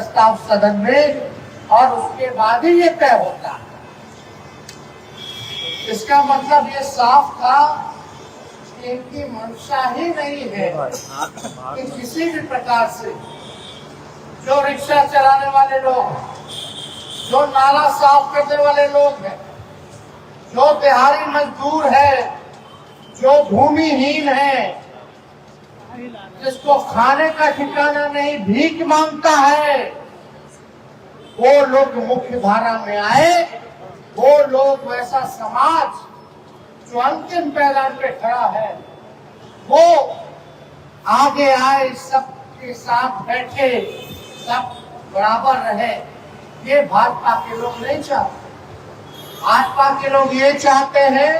प्रस्ताव सदन में और उसके बाद ही ये तय होता है। इसका मतलब ये साफ था कि इनकी मंशा ही नहीं है कि किसी भी प्रकार से जो रिक्शा चलाने वाले लोग, जो नाला साफ करने वाले लोग हैं, जो दिहाड़ी मजदूर है, जो भूमिहीन है, जिसको खाने का ठिकाना नहीं, भीख मांगता है, वो लोग मुख्य धारा में आए। वो लोग, वैसा समाज जो अंतिम पैदान पे खड़ा है, वो आगे आए, सबके साथ बैठे, सब बराबर रहे। ये भाजपा के लोग नहीं चाहते। भाजपा के लोग ये चाहते हैं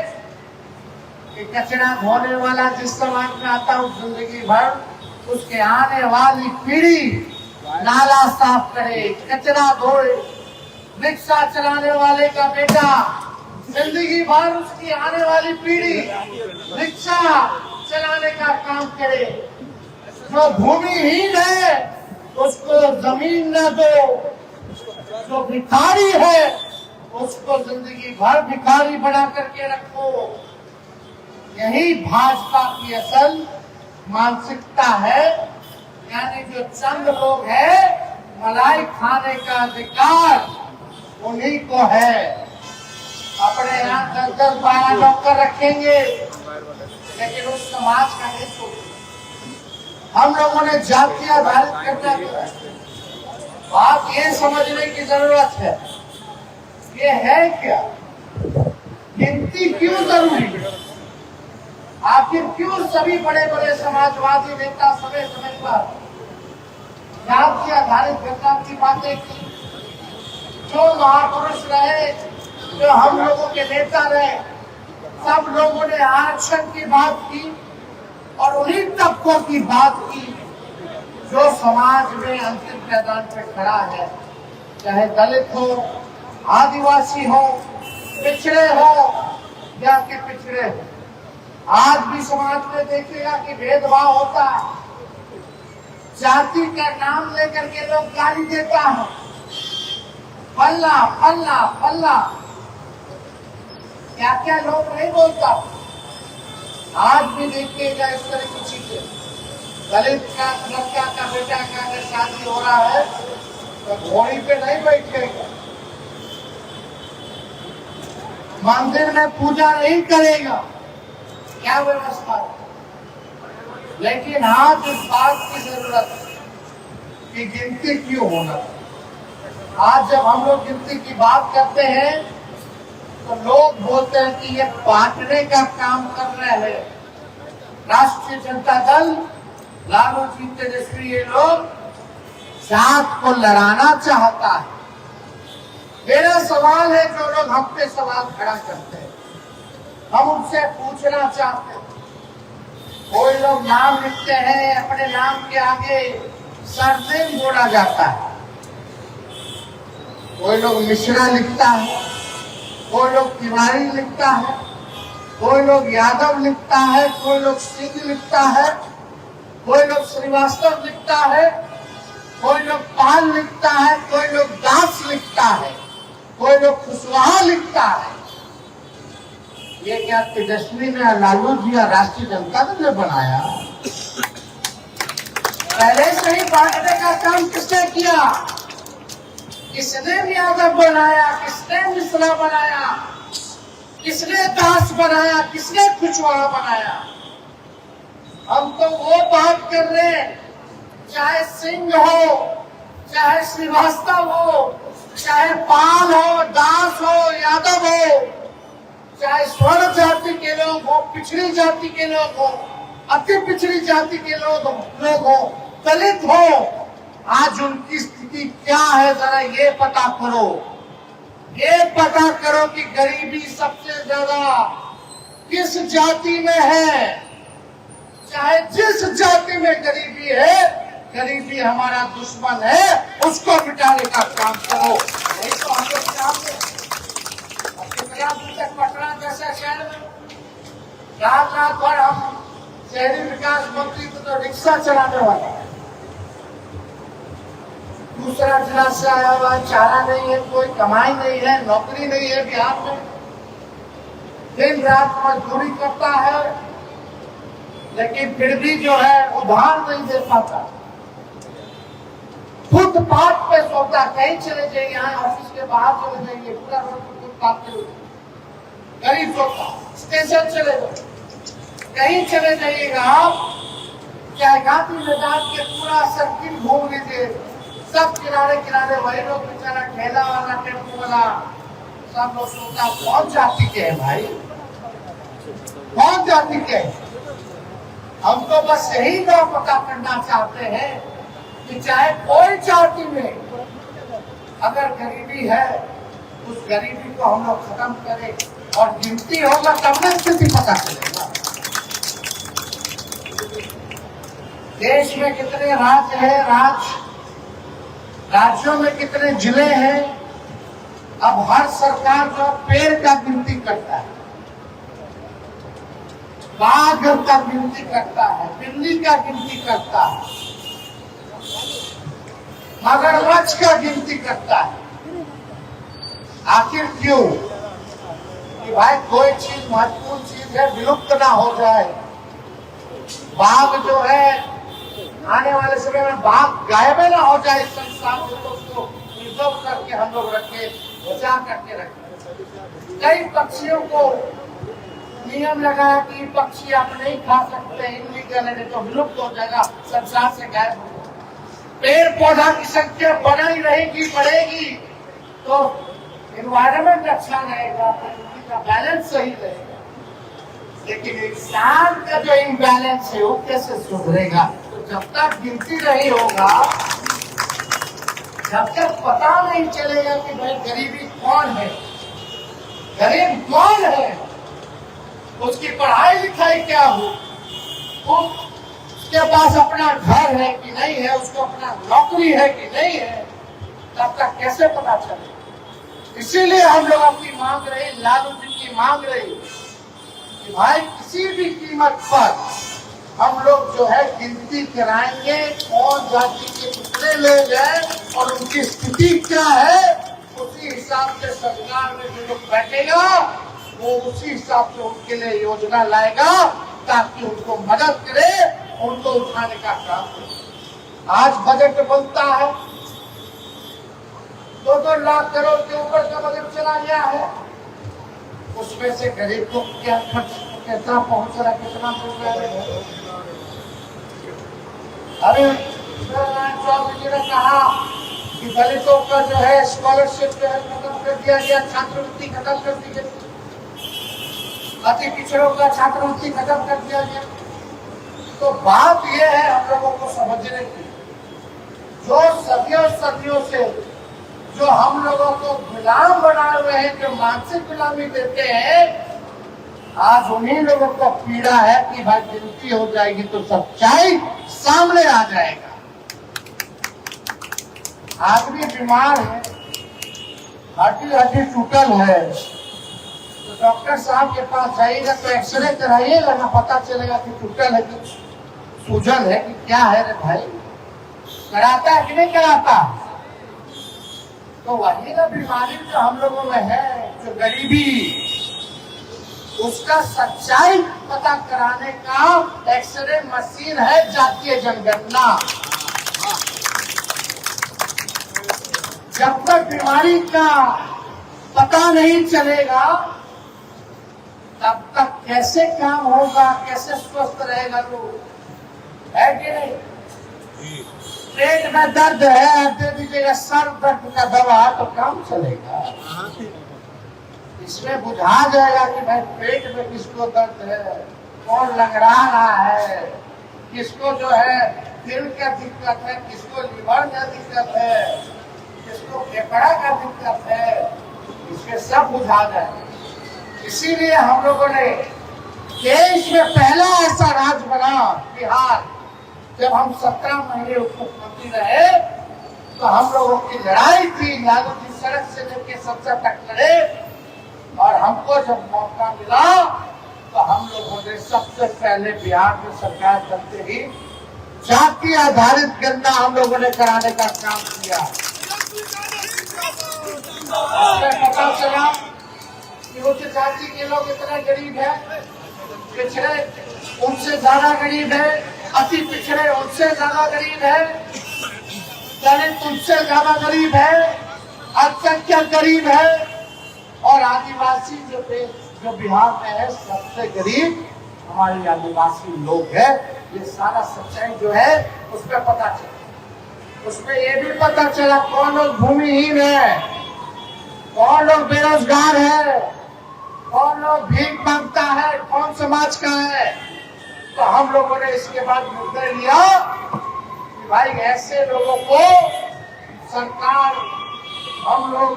कि कचरा धोने वाला जिस समाज में आता है, जिंदगी भर उसके आने वाली पीढ़ी नाला साफ करे, कचरा धोए। रिक्शा चलाने वाले का बेटा जिंदगी भर उसकी आने वाली पीढ़ी रिक्शा चलाने का काम करे। जो भूमिहीन है उसको जमीन न दो, जो भिखारी है उसको जिंदगी भर भिखारी बना करके रखो। यही भाजपा की असल मानसिकता है। यानी जो चंद लोग है, मलाई खाने का अधिकार उन्हीं को है। अपने यहाँ 10-12 नौकर रखेंगे, लेकिन उस समाज का नहीं सोचेंगे। हम लोगों ने जाति आधारित करना है। बात ये समझने की जरूरत है, ये है क्या, गिनती क्यों जरूरी है? आखिर क्यों सभी बड़े बड़े समाजवादी नेता समय समय पर जाति आधारित घटना की बातें की? जो महापुरुष रहे, जो हम लोगों के नेता रहे, सब लोगों ने आरक्षण की बात की और उन्हीं तबकों की बात की जो समाज में अंतिम पैदान पे खड़ा है। चाहे दलित हो, आदिवासी हो, पिछड़े हो या कि पिछड़े हो। आज भी समाज में देखिएगा कि भेदभाव होता है। जाति का नाम लेकर के लोग गाली देता है, फल्ला फल्ला फल्ला, क्या क्या लोग नहीं बोलता। आज भी देखिएगा इस तरह की चीजें। दलित का लड़का का बेटा का अगर शादी हो रहा है तो घोड़ी पे नहीं बैठेगा, मंदिर में पूजा नहीं करेगा, क्या व्यवस्था है। लेकिन आज इस बात की जरूरत है कि गिनती क्यों होना। आज जब हम लोग गिनती की बात करते हैं तो लोग बोलते हैं कि ये बांटने का काम कर रहे हैं। राष्ट्रीय जनता दल, लालू जी, तेजस्वी, ये लोग जात को लड़ाना चाहता है। मेरा सवाल है, जो लोग हम पे सवाल खड़ा करते हैं, हम उनसे पूछना चाहते हैं। कोई लोग नाम लिखते हैं, अपने नाम के आगे सरनेम जोड़ा जाता है। कोई लोग मिश्रा लिखता है, कोई लोग तिवारी लिखता है, कोई लोग यादव लिखता है, कोई लोग सिंह लिखता है, कोई लोग श्रीवास्तव लिखता है, कोई लोग पाल लिखता है, कोई लोग दास लिखता है, कोई लोग कुशवाहा लिखता है। ये क्या तेजस्वी ने, लालू जी या राष्ट्रीय जनता दल ने बनाया? पहले से ही बांटने का काम किसने किया? किसने यादव बनाया, किसने मिश्रा बनाया, किसने दास बनाया, किसने कुशवाहा बनाया? हम तो वो बात कर रहे हैं, चाहे सिंह हो, चाहे श्रीवास्तव हो, चाहे पाल हो, दास हो, यादव हो, चाहे स्वर्ण जाति के लोग हो, पिछड़ी जाति के लोग हो, अति पिछड़ी जाति के लोग हो, दलित हो। आज उनकी स्थिति क्या है, जरा ये पता करो। ये पता करो कि गरीबी सबसे ज्यादा किस जाति में है। चाहे जिस जाति में गरीबी है, गरीबी हमारा दुश्मन है, उसको मिटाने का काम करो। नहीं तो हम लोग चाहते पटना जैसे शहर में रात भर हम शहरी विकास मंत्री को तो रिक्शा चलाने वाला है। दूसरा जिला से आया हुआ, चारा नहीं है, कोई कमाई नहीं है, नौकरी नहीं है बिहार में, दिन रात मजदूरी करता है, लेकिन फिर भी जो है उधार नहीं दे पाता। फुटपाथ पे सोता, कहीं चले जाइए, यहाँ ऑफिस के बाहर चले जाइए, पूरा रोड फुटपाथ पे गरीब सोता, स्टेशन चले जाइए, कहीं चले जाइएगा आप, चाहे गांधी मैदान के पूरा सर्किल घूम लीजिए, सब किनारे किनारे वही लोग बेचारा, ठेला वाला, टेम्पो वाला, सब लोग सोता। कौन जाति के है भाई, कौन जाति के? हम तो बस यही ना पता करना चाहते हैं कि चाहे कोई जाति में अगर गरीबी है, उस गरीबी को हम लोग खत्म करें, और गिनती होगा तब न स्थिति पता चलेगा। देश में कितने राज्य हैं, राज्यों में कितने जिले हैं। अब हर सरकार जो पेड़ का गिनती करता है, बाघ का गिनती करता है, बिल्ली का गिनती करता है, मगरमच्छ का गिनती करता है। आखिर क्यों? कि भाई कोई चीज महत्वपूर्ण चीज है, विलुप्त ना हो जाए। बाघ जो है, आने वाले समय में बाघ गायब ना हो जाए संसार से, तो उसको प्रिजर्व करके हम लोग रखे, बचा करके रखे। कई पक्षियों को नियम लगाया कि पक्षी आप नहीं खा सकते, इनलीगल है, तो विलुप्त हो जाएगा, संसार से गायब हो जाएगा। पेड़ पौधा की संख्या बढ़ी रहेगी, बढ़ेगी, तो एनवायरमेंट अच्छा रहेगा, प्रकृति का बैलेंस सही रहेगा। लेकिन इंसान का जो इम्बैलेंस है वो कैसे सुधरेगा? तो जब तक गिनती नहीं होगा, जब तक पता नहीं चलेगा कि भाई गरीबी कौन है, गरीब कौन है, उसकी पढ़ाई लिखाई क्या हो, उसके पास अपना घर है कि नहीं है, उसको अपना नौकरी है कि नहीं है, तब तक कैसे पता चलेगा? इसीलिए हम लोग अपनी मांग रहे, लालू जी की मांग रही कि भाई किसी भी कीमत पर हम लोग जो है गिनती कराएंगे, कौन जाति के कितने लोग हैं और उनकी स्थिति क्या है, उसी हिसाब से सरकार में जो लोग बैठेगा वो उसी हिसाब से उनके लिए योजना लाएगा, ताकि उनको मदद करे, उनको उठाने का काम करे। आज बजट बनता है, 2-2 लाख करोड़ के ऊपर का बजट चला गया है, उसमें से गरीब को क्या खर्च कितना पहुंच रहा, कितना मिल रहा है। अभी चौधरी जी ने कहा कि दलितों का जो है स्कॉलरशिप जो है खत्म कर दिया गया, छात्रवृत्ति खत्म कर दी गई, अति पिछड़ों का छात्रवृत्ति खत्म कर दिया गया। तो बात यह है हम लोगों को समझने की, जो सदियों से जो हम लोगों को गुलाम बनाए हुए हैं, जो मानसिक गुलामी देते हैं, आज उन्हीं लोगों को पीड़ा है कि भाई गिनती हो जाएगी तो सच्चाई सामने आ जाएगा। आदमी बीमार है, हड्डी टूटल है, तो डॉक्टर साहब के पास जाइएगा तो एक्सरे कराइएगा ना, पता चलेगा कि टूटल है कि सूजन है कि क्या है रे भाई, कराता है कि नहीं कराता? तो वही ना बीमारी जो हम लोगों में है, जो गरीबी, उसका सच्चाई पता कराने का एक्सरे मशीन है जातीय जनगणना। जब तक बीमारी का पता नहीं चलेगा, तब तक कैसे काम होगा, कैसे स्वस्थ रहेगा लोग, है कि नहीं? पेट में दर्द है, दे दीजिएगा सर दर्द का दवा, तो काम चलेगा। इसमें बुझा जाएगा कि भाई पेट में किसको दर्द है, कौन लंगड़ा रहा है, किसको जो है दिल का दिक्कत है, किसको लीवर का दिक्कत है, किसको फेफड़ा का दिक्कत है, इसमें सब बुझा जाए। इसीलिए हम लोगों ने देश में पहला ऐसा राज्य बना बिहार, जब हम 17 महीने मुख्यमंत्री रहे, तो हम लोगों की लड़ाई थी, लालू जी सड़क से लेके संसद तक लड़े, और हमको जब मौका मिला तो हम लोगों ने सबसे पहले बिहार में सरकार बनते ही जाति आधारित गणना हम लोगों ने कराने का काम किया। पता चला कि उच्च जाति के लोग इतने गरीब हैं, पिछड़े उनसे ज्यादा गरीब है, अति पिछड़े उनसे ज्यादा गरीब है, दलित उनसे ज्यादा गरीब है, अल्पसंख्यक गरीब है, और आदिवासी जो बिहार में है सबसे गरीब हमारे आदिवासी लोग है। ये सारा सच्चाई जो है उसमें पता चला। उसमें ये भी पता चला कौन लोग भूमिहीन है, कौन लोग बेरोजगार है, कौन लोग भीख मांगता है, कौन समाज का है। तो हम लोगों ने इसके बाद निर्णय लिया कि भाई ऐसे लोगों को सरकार हम लोग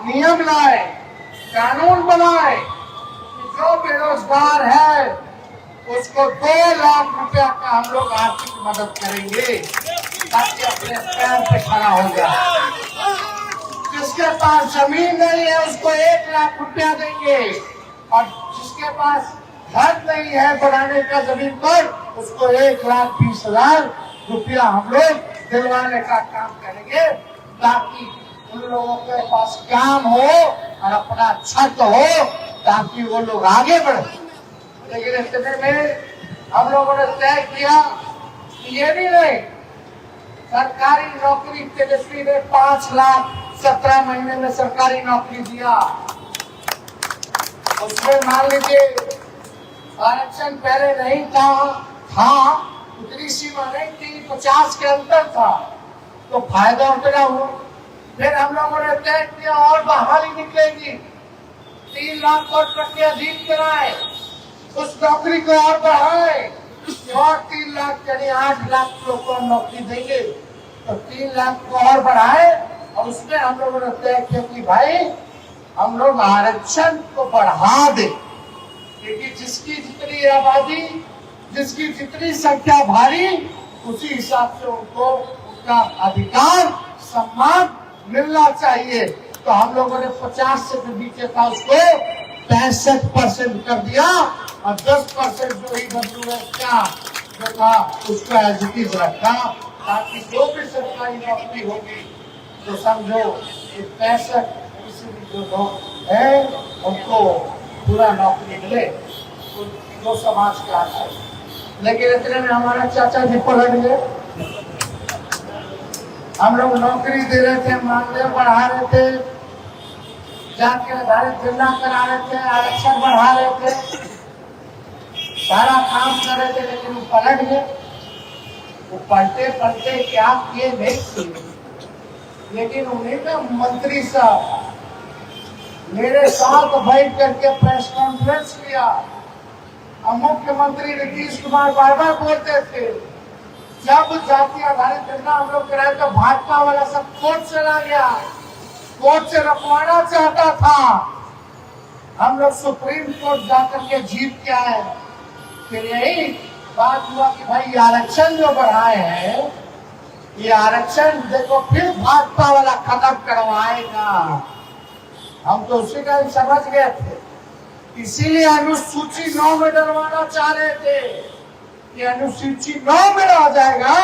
नियम लाए, कानून बनाए कि जो बेरोजगार है उसको 2 लाख रुपया का हम लोग आर्थिक मदद करेंगे ताकि अपने पैर पे खड़ा हो जाए। जिसके पास जमीन नहीं है उसको 1 लाख रुपया देंगे, और जिसके पास घर नहीं है बनाने का जमीन पर उसको 1,20,000 रुपया हम लोग दिलवाने का काम करेंगे, ताकि उन लोगों के पास काम हो और अपना छत हो, ताकि वो लोग आगे बढ़े। लेकिन इतने में हम लोगों ने तय किया कि ये भी नहीं, सरकारी नौकरी तेजस्वी ने 5 लाख 17 महीने में सरकारी नौकरी दिया। उसमें मान लीजिए आरक्षण पहले नहीं था उतनी सीमा नहीं थी, 50 के अंतर था, तो फायदा उतना हुआ। फिर हम लोगों ने तय किया और बहाली निकलेगी, 3 लाख वोट रख के अधिक कराए, उस नौकरी को और बढ़ाए, और 3 लाख यानी 8 लाख लोगों को नौकरी देंगे। तो 3 लाख को और बढ़ाए, और उसमें हम लोगों ने तय किया कि भाई हम लोग आरक्षण को बढ़ा दें, क्योंकि जिसकी जितनी आबादी, जिसकी जितनी संख्या भारी, उसी हिसाब से उनको उनका अधिकार सम्मान मिलना चाहिए। तो हम लोगों ने 50 से जो नीचे था उसको 65% कर दिया, और 10% जो EWS का जो था उसको एज इट इज रखा, ताकि जो भी सरकारी नौकरी होगी तो समझो 65% जो लोग हैं उनको पूरा नौकरी मिले, जो समाज के आते। लेकिन इतने में हमारा चाचा जी पलट गए। हम लोग नौकरी दे रहे थे, मानदेय बढ़ा रहे थे, जाति आधारित गणना करा रहे थे, आरक्षण बढ़ा रहे थे, सारा काम कर रहे थे, लेकिन वो पलट गए। वो पलटे पलटे क्या किए नहीं किए, लेकिन उन्हीं का मंत्री साहब मेरे साथ बैठ करके प्रेस कॉन्फ्रेंस किया। और मुख्यमंत्री नीतीश कुमार बार बार बोलते थे, जब जाति आधारित गणना हम लोग कराए तो भाजपा वाला सब कोर्ट चला गया, कोर्ट से रखवाना चाहता था। हम लोग सुप्रीम कोर्ट जाकर के जीत के आए। फिर यही बात हुआ कि भाई आरक्षण जो बढ़ाए हैं, ये आरक्षण देखो फिर भाजपा वाला खत्म करवाएगा। हम तो उसी का समझ गए थे, इसीलिए अनुसूची 9 में डलवाना चाह रहे थे कि अनुसूची 9 में आ जाएगा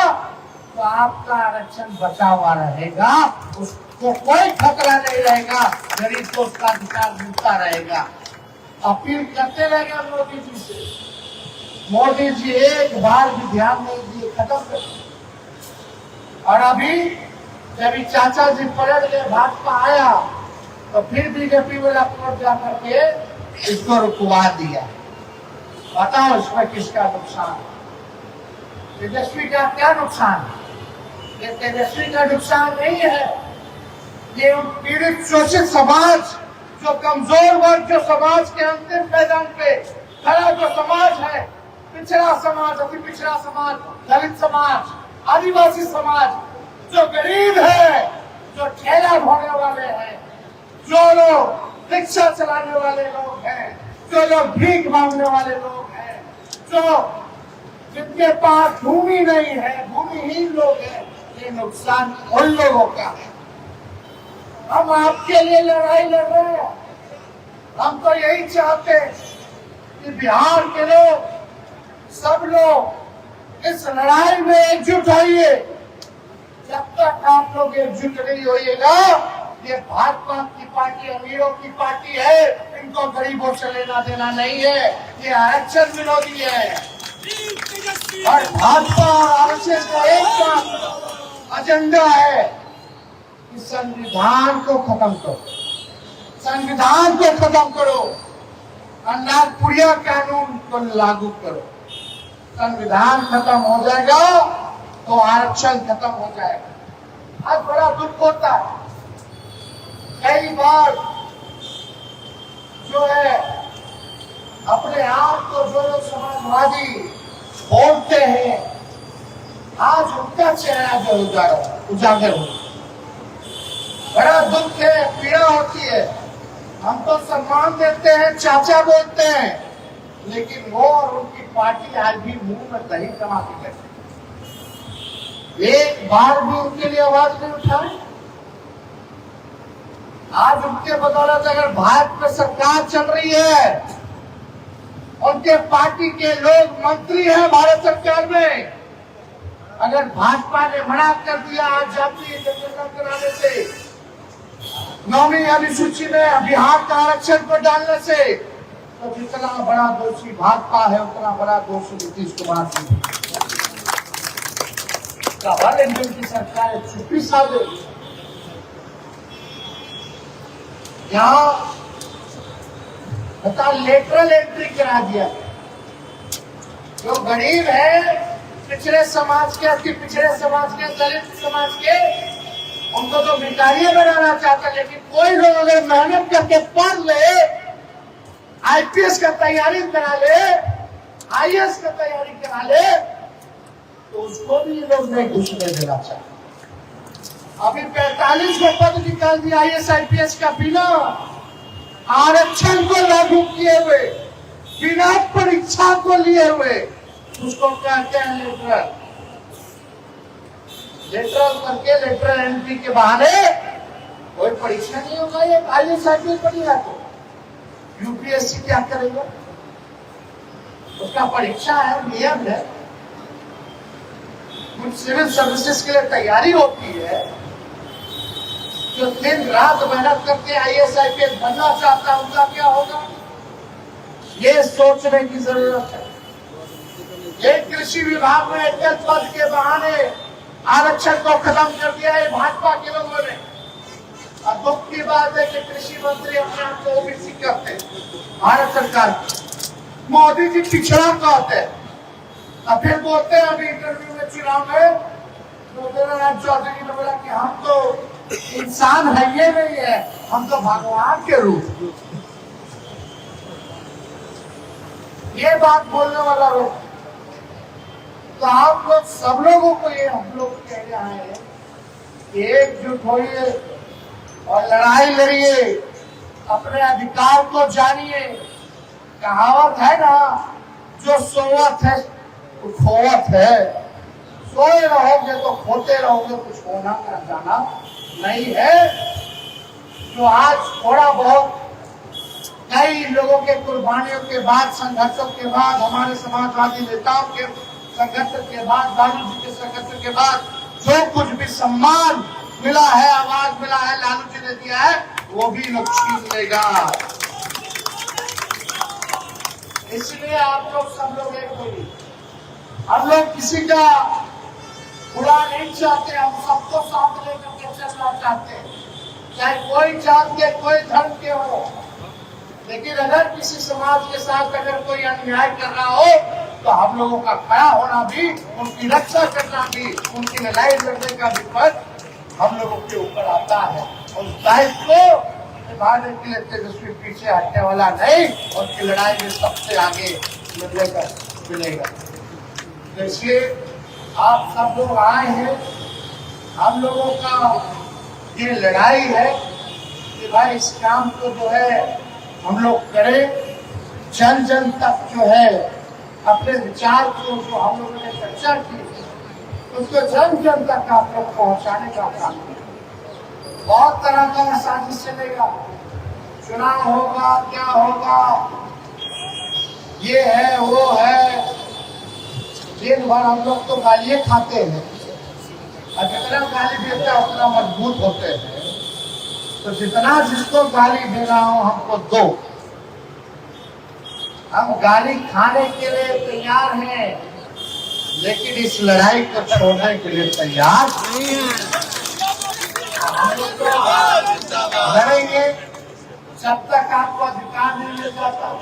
तो आपका आरक्षण बचा हुआ रहेगा, उसको कोई खतरा नहीं रहेगा, गरीब को उसका अधिकार मिलता रहेगा। अपील करते रहेगा मोदी जी से। मोदी जी एक बार भी ध्यान नहीं दिए, खत्म कर दिया। और अभी जब चाचा जी पलट गए, भाजपा आया, तो फिर बीजेपी वाला कोर्ट जाकर के इसको रुकवा दिया। बताओ इसमें किसका नुकसान? तेजस्वी का क्या नुकसान? ये तेजस्वी का नुकसान नहीं है, ये पीड़ित शोषित समाज, जो कमजोर वर्ग, जो समाज के अंतिम मैदान पे खड़ा जो समाज है, पिछड़ा समाज, अति पिछड़ा समाज, दलित समाज, आदिवासी समाज, जो गरीब है, जो ठेला ढोने वाले हैं, जो लोग रिक्शा चलाने वाले लोग हैं, जो लोग भीख मांगने वाले लोग हैं, जो जिनके पास भूमि नहीं है, भूमिहीन लोग हैं, ये नुकसान उन लोगों का है। हम आपके लिए लड़ाई लड़ रहे हैं। हम तो यही चाहते हैं कि बिहार के लोग, सब लोग इस लड़ाई में एकजुट होइए। जब तक आप लोग एकजुट नहीं होइएगा, ये भाजपा की पार्टी अमीरों की पार्टी है, इनको गरीबों से लेना देना नहीं है, ये आरक्षण विरोधी है। और भाजपा और आरक्षण का एक एजेंडा है कि संविधान को खत्म करो, संविधान को खत्म करो, नागपुरिया कानून को लागू करो। संविधान खत्म हो जाएगा तो आरक्षण खत्म हो जाएगा। आज बड़ा दुख होता है, कई बार जो है अपने आप को जो लोग समाजवादी बोलते हैं, आज उनका चेहरा जो उजागर हो, बड़ा दुख है, पीड़ा होती है। हम तो सम्मान देते हैं, चाचा बोलते हैं, लेकिन वो और उनकी पार्टी आज भी मुंह में दही कमा के बैठे, एक बार भी उनके लिए आवाज नहीं उठाए। आज उनके बदौलत अगर भारत में सरकार चल रही है, उनके पार्टी के लोग मंत्री हैं भारत सरकार में, अगर भाजपा ने मना कर दिया आज जातीय जनगणना कराने से, 9वीं अनुसूची में बिहार का आरक्षण को डालने से, तो जितना बड़ा दोषी भाजपा है उतना बड़ा दोषी नीतीश कुमार जी। हर इंडियन की सरकार छुट्टी साबित यहाँ बता लेटरल एंट्री करा दिया। जो गरीब है, पिछड़े समाज के, पिछड़े समाज के, दलित समाज के, उनको तो भिखारी बनाना चाहता, लेकिन कोई लोग अगर मेहनत करके पढ़ ले, आईपीएस का तैयारी करा ले, आईएएस का तैयारी करा ले, तो उसको भी ये लोग नहीं घुसने देना चाहते। अभी 45 को पद निकाल दिया आईएएस आईपीएस का, बिना आरक्षण को लागू किए हुए, बिना परीक्षा को लिए हुए। उसको कहते हैं लेटरल। लेटरल करके लेटरल एंट्री के बहाने कोई परीक्षा नहीं होगा, ये आईएएस आईपीएस बनेगा तो यूपीएससी क्या करेगा? उसका परीक्षा है, नियम है, कुछ सिविल सर्विसेज के लिए तैयारी होती है। जो दिन रात मेहनत करके आईएएस आईपीएस बनना चाहता है, उनका क्या होगा, ये सोचने की जरूरत है। ये कृषि विभाग में एकल पद के बहाने आरक्षण को खत्म कर दिया है भाजपा के लोगों ने। और दुख की बात है कि कृषि मंत्री अपने आप को ओबीसी कहते हैं, भारत सरकार मोदी जी पिछड़ा कहते हैं। और फिर बोलते हैं अभी इंटरव्यू में चुनाव में ज्योतिरादित्य चौधरी ने बोला कि हम तो इंसान है, ये नहीं है, हम तो भगवान के रूप। ये बात बोलने वाला लोग, तो आप लोग सब लोगों को ये हम लोग कह रहे हैं, एकजुट होइए और लड़ाई लड़िए, अपने अधिकार को जानिए। कहावत है ना, जो सोवत है वो खोवत है। सोए रहोगे तो खोते रहोगे, कुछ होना ना जाना नहीं है। जो आज थोड़ा बहुत कई लोगों के कुर्बानियों के बाद, संघर्षों के बाद, हमारे समाजवादी नेताओं के संघर्ष के बाद, लालू जी के संघर्ष के बाद जो कुछ भी सम्मान मिला है, आवाज मिला है, लालू जी ने दिया है, वो भी लोग छीन लेगा। इसलिए आप लोग सब लोग एक होइए। हम लोग किसी का बुरा नहीं चाहते, हम सबको साथ लेकर के चलना चाहते हैं, चाहे कोई जात के, कोई धर्म के हो। लेकिन अगर किसी समाज के साथ अगर कोई अन्याय कर रहा हो, तो हम लोगों का खड़ा होना भी, उनकी रक्षा करना भी, उनकी लड़ाई लड़ने का भी पद हम लोगों के ऊपर आता है। और उस दायित्व को निभाने के लिए तेजस्वी पीछे हटने वाला नहीं, उनकी लड़ाई में सबसे आगे मिलेगा। इसलिए आप सब लोग आए हैं, हम लोगों का ये लड़ाई है कि भाई इस काम को जो है हम लोग करें, जन जन तक जो है अपने विचार को, जो हम लोगों ने चर्चा की, उसको जन जन तक आप लोग पहुंचाने का काम है। बहुत तरह का साजिश चलेगा, चुनाव होगा, क्या होगा, ये है वो है, दिन भर हम लोग तो गालियाँ खाते हैं और जितना गाली देते हैं उतना मजबूत होते हैं। तो जितना जिसको गाली देना हो हमको दो, हम गाली खाने के लिए तैयार हैं, लेकिन इस लड़ाई को छोड़ने के लिए तैयार नहीं है। हम लोग तो लड़ेंगे जब तक आपको अधिकार नहीं मिल जाता।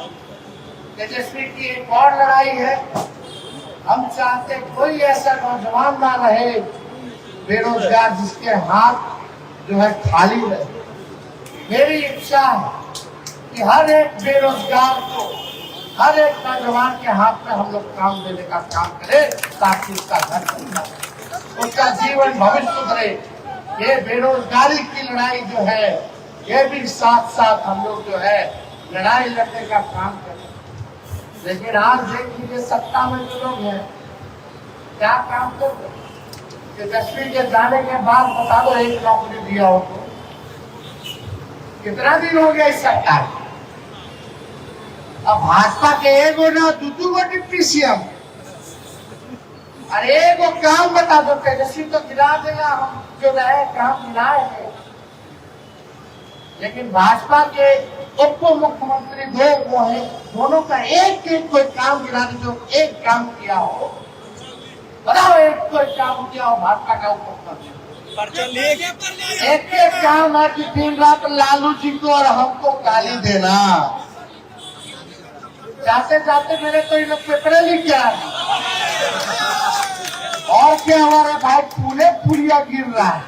तेजस्वी की एक और लड़ाई है, हम चाहते कोई ऐसा नौजवान ना रहे बेरोजगार जिसके हाथ जो है खाली रहे। मेरी इच्छा है कि हर एक बेरोजगार को, हर एक नौजवान के हाथ में हम लोग काम देने का काम करें ताकि उसका घर बने, उसका जीवन भविष्य सुधरे। ये बेरोजगारी की लड़ाई जो है ये भी साथ साथ हम लोग जो है लड़ाई लड़ने का काम करें। लेकिन आज देख लीजिए सत्ता में जो लोग हैं क्या काम कर रहे हैं। तेजस्वी के जाने के बाद बता दो एक नौकरी दिया हो तो कितना दिन हो गया इस सरकार। अब भाजपा के एगो ना दू गो डिप्टी सीएम, अरे एगो काम बता दो। तेजस्वी तो गिरा देगा, हम जो रहे काम गिराए हैं। लेकिन भाजपा के उप मुख्यमंत्री दो वो है, दोनों का एक एक कोई काम गिरा दे जो एक काम किया हो, बताओ एक कोई काम किया हो भाजपा का उप मुख्यमंत्री। एक एक काम है कि दिन रात लालू जी को और हमको गाली देना। जाते जाते मेरे तो इन पेपरे लिख गया और क्या हमारा भाई पूरे पुलिया गिर रहा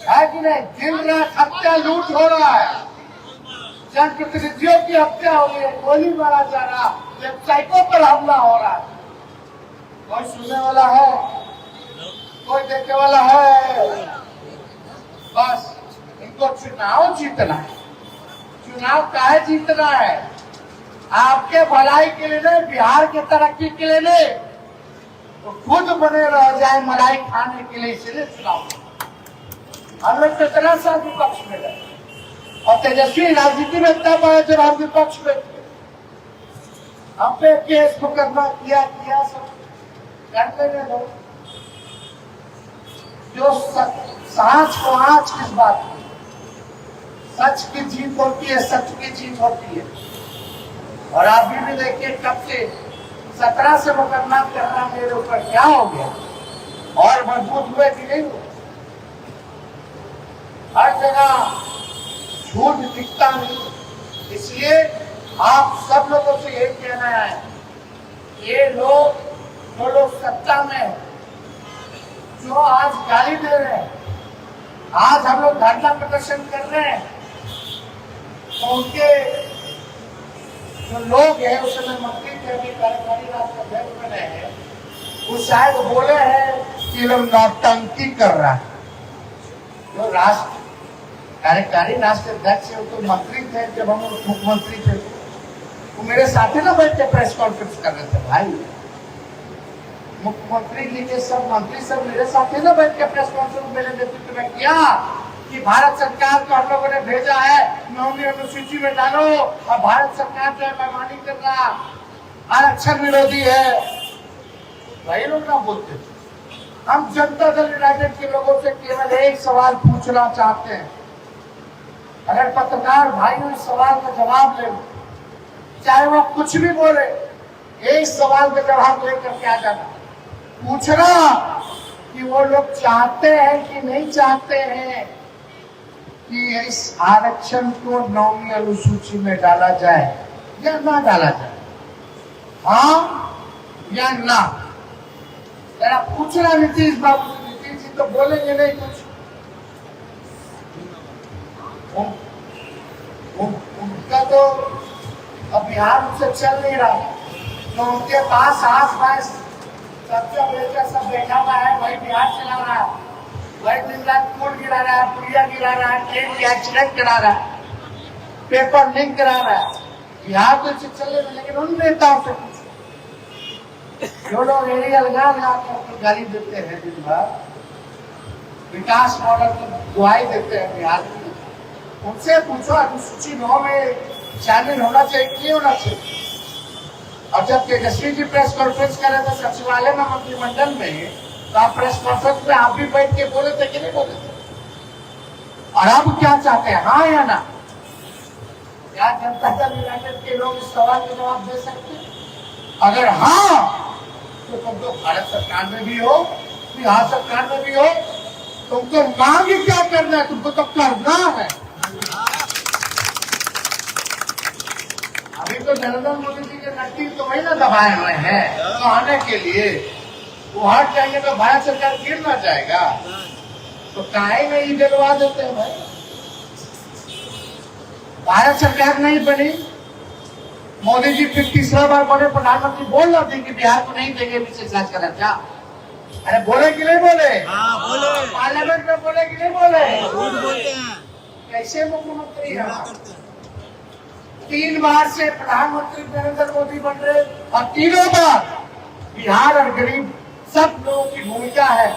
है कि नहीं। दिन रात हत्या लूट हो रहा है, जनप्रतिनिधियों की हत्या हो रही है, गोली मारा जा रहा, वेबसाइटों पर हमला हो रहा है। कोई सुनने वाला है, कोई देखने वाला है। बस इनको चुनाव जीतना है। चुनाव काहे जीतना है? आपके भलाई के लिए नहीं, बिहार के तरक्की के लिए नहीं, तो खुद बने रह जाए मलाई खाने के लिए, इसलिए चुनाव। हम लोग कितना सा विपक्ष में रहे और तेजस्वी राजनीति में तब आए जब हम विपक्ष में थे। हम पे केस मुकदमा किया सब करते रहे लोग। जो सांच को आज किस बात की, सच की जीत होती है, सच की जीत होती है। और अभी भी देखिए कब से 17 से मुकदमा करना मेरे ऊपर क्या हो गया, और मजबूत हुए कि नहीं हुए। हर जगह झूठ दिखता नहीं, इसलिए आप सब लोगों से यही कहना है, ये लोग जो लोग सत्ता में जो आज गाली दे रहे हैं, आज हम लोग धरना प्रदर्शन कर रहे हैं, तो उनके जो लोग हैं उस समय मंत्री थे, अभी कार्यकारी राष्ट्र अध्यक्ष बने हैं, वो शायद बोले हैं कि लोग नौटंकी कर रहा है। जो राष्ट्र कार्यकारी राष्ट्र अध्यक्ष है वो तो मंत्री थे, जब हम मुख्यमंत्री थे वो मेरे साथ ही ना बैठ के प्रेस कॉन्फ्रेंस कर रहे थे। भाई मुख्यमंत्री जी के सब मंत्री सब मेरे साथ ही ना बैठ के प्रेस कॉन्फ्रेंस मेरे नेतृत्व में किया कि भारत सरकार को हम लोगों ने भेजा है नौवीं अनुसूची में डालो, और भारत सरकार जो है बेईमानी कर रहा, आरक्षण विरोधी है। वही लोग ना बोलते। हम जनता दल यूनाइटेड के लोगों से केवल एक सवाल पूछना चाहते हैं, अगर पत्रकार भाइयों इस सवाल का जवाब ले, चाहे वो कुछ भी बोले, एक सवाल का जवाब लेकर के आ जाना, पूछना कि वो लोग चाहते हैं कि नहीं चाहते हैं कि इस आरक्षण को 9वीं अनुसूची में डाला जाए या ना डाला जाए, हाँ या ना। जरा पूछना नीतीश बाबू से। नीतीश जी तो बोलेंगे नहीं कुछ, उनका तो अब बिहार से चल नहीं रहा, तो उनके पास आस पास सबसे बेटा सब बैठा हुआ है, वही बिहार चला रहा है, वही दिन रात पुल गिरा रहा है, पुलिया गिरा रहा है, ट्रेन की एक्सीडेंट करा रहा है, पेपर लीक करा रहा है। बिहार तो चल रहे, लेकिन उन नेताओं से जो लोग एरिया लगा करके गाली देते हैं, दिन भर विकास मॉडल की दुआई देते हैं बिहार की, उनसे पूछो अनुसूची 9 में शामिल होना चाहिए, क्यों होना चाहिए। और जब तेजस्वी जी प्रेस कॉन्फ्रेंस कर रहे थे सचिवालय में मंत्रिमंडल में, तो आप प्रेस कॉन्फ्रेंस में आप भी बैठ के बोले थे कि नहीं बोले थे? और अब क्या चाहते हैं, हाँ या ना? क्या जनता दल यूनाइटेड के लोग इस सवाल का जवाब दे सकते हैं? अगर हाँ, तो तुम तो भारत सरकार में भी हो, बिहार सरकार में भी हो, तुमको मांग क्या करना है? तुमको तो करना है। अभी तो नरेंद्र मोदी जी के नट्टी तो वही ना दबाए हुए हैं तो आने के लिए, वो हट जाएंगे तो भारत सरकार गिर ना जाएगा। तो काहे नहीं दिलवा देते हैं भाई? भारत सरकार नहीं बनी, मोदी जी फिर तीसरा बार बने प्रधानमंत्री, बोल रहे थे कि बिहार को नहीं देंगे विशेष राज्य का दर्जा। अरे बोले कि नहीं बोले? हाँ बोले। पार्लियामेंट में बोले कि नहीं बोले? झूठ बोलते हैं। कैसे मुख्यमंत्री है? 3 बार से प्रधानमंत्री नरेंद्र मोदी बन रहे और तीनों बार बिहार और गरीब सब लोगों की भूमिका है,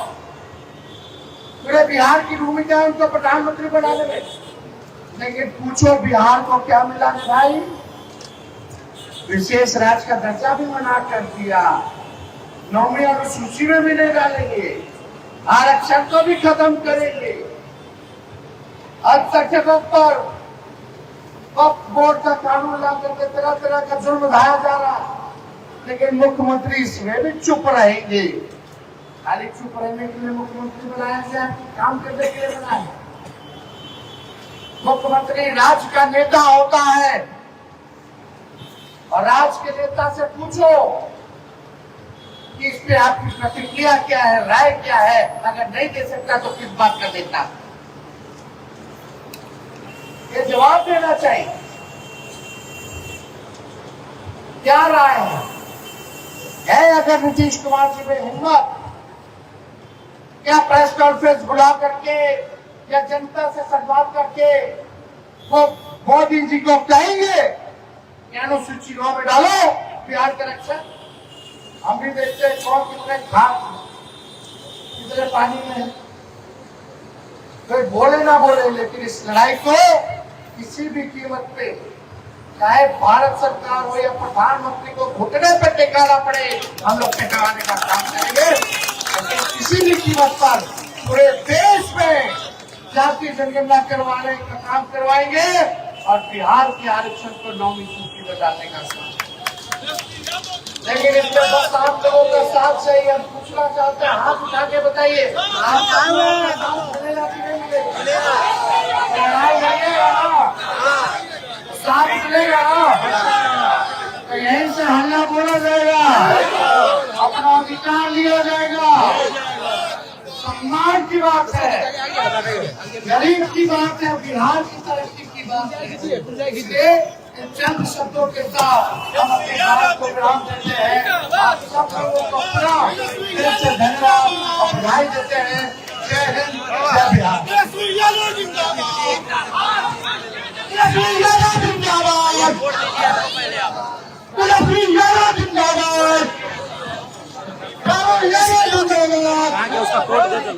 पूरे बिहार की भूमिका है उनको प्रधानमंत्री बनाने में। लेकिन पूछो बिहार को क्या मिला है भाई? विशेष राज्य का दर्जा भी मना कर दिया, 9वीं अनुसूची में भी नहीं डालेंगे, आरक्षण को भी खत्म करेंगे, अल्पसंख्यकों पर वक्फ बोर्ड का कानून ला करके तरह तरह का जुर्म ढाया जा रहा है। लेकिन मुख्यमंत्री इसमें भी चुप रहेंगे। खाली चुप रहने के लिए मुख्यमंत्री बनाया गया, काम करने के लिए बनाया? मुख्यमंत्री राज्य का नेता होता है और राज्य के नेता से पूछो कि इस पे आपकी प्रतिक्रिया क्या है, राय क्या है। अगर नहीं दे सकता तो किस बात का देता, ये जवाब देना चाहिए। क्या राय है अगर नीतीश कुमार जी में हिम्मत, क्या प्रेस कॉन्फ्रेंस बुला करके या जनता से संवाद करके वो मोदी जी को कहेंगे कि अनुसूची 9 में डालो बिहार का रक्षा? हम भी देखते हैं कौन कितने घाट कितने पानी में है। कोई बोले ना बोले, लेकिन इस लड़ाई को किसी भी कीमत पे, चाहे भारत सरकार हो या प्रधानमंत्री को घुटने पे टिकाना पड़े, हम लोग टिकाने का काम करेंगे। लेकिन किसी भी कीमत पर पूरे देश में जातीय जनगणना करवाने का काम करवाएंगे और बिहार के आरक्षण को 9वीं सूची में डालने का काम। लेकिन इसमें बस आप लोगों का साथ चाहिए। हम पूछना चाहते हैं, हाथ उठा के बताइए, आप लोगों का साथ मिलेगा कि नहीं मिलेगा? साथ मिलेगा तो यहीं से हल्ला बोला जाएगा, अपना अधिकार लिया जाएगा। सम्मान की बात है, गरीब की बात है, बिहार की तरक्की की बात है। इसलिए चंद शब्दों के साथ हम अपनी बात को विराम देते हैं। आप सब लोगों को अपना दिल से धन्यवाद और बधाई देते हैं। जय हिंद, जय बिहार। उसका कोड दे दो।